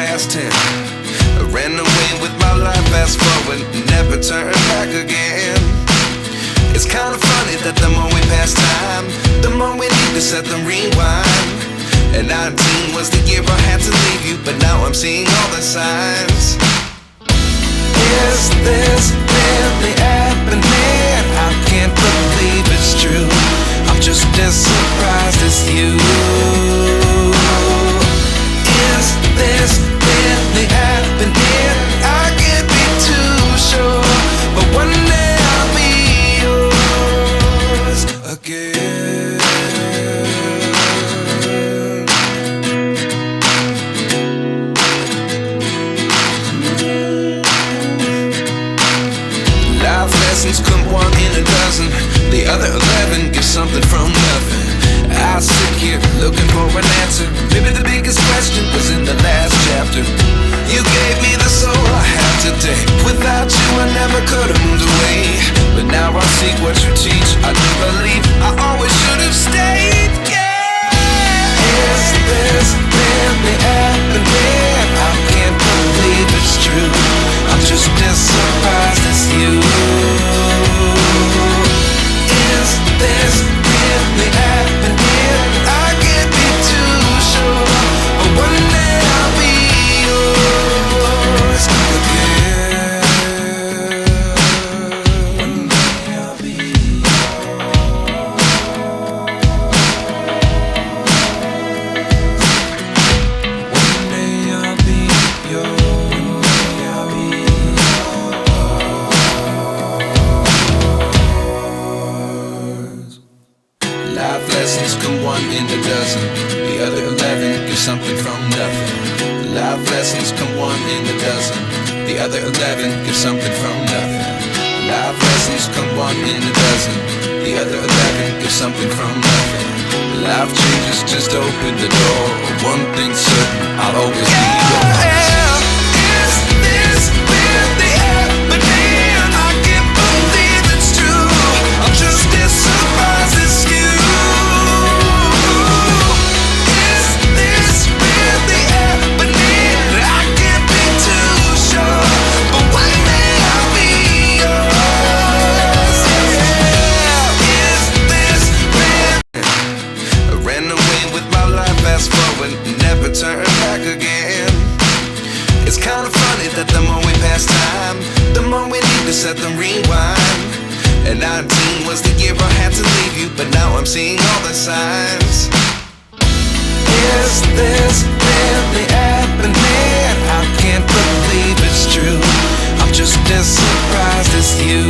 past 10. I ran away with my life, fast forward, never turn back again. It's kinda funny that the more we pass time, the more we need to set them rewind. And 19 was the year I had to leave you, but now I'm seeing all the signs. Is this really happening? I can't believe it's true. I'm just as surprised as you. Is this really happening? I can't be too sure, but one day I'll be yours again. Life lessons come one in a dozen. The other 11 get something from nothing. I sit here looking for an answer. Maybe the biggest question was in the last chapter. You gave me the soul I have today. Without you I never could have moved away. But now I see what you teach. I do believe I always should have stayed. Yeah. Is this really happening? I can't believe it's true. I'm just as surprised as you. Is this really happening? I can't be too sure, but one day I'll be yours again. One day I'll be yours. One day I'll be yours. One day I'll be yours. Life lessons come one in a dozen. The other 11 get something from nothing. Life lessons come one in a dozen. The other 11 get something from nothing. Life lessons come one in a dozen. The other 11 get something from nothing. Life changes just open the door. One thing's certain, I'll always be yours. Is this really happening? I can't believe it's true. I'm just as surprised as you. Is this really happening? I can't be too sure, but one day I'll be yours. Yeah. Is this real? I ran away with my life, fast forward, never turn back again. It's kinda funny that the more we pass time, the more we need to set them rewind. And 19 was the year I had to leave you, but now I'm seeing all the signs. Is this really happening? I can't believe it's true. I'm just as surprised as you.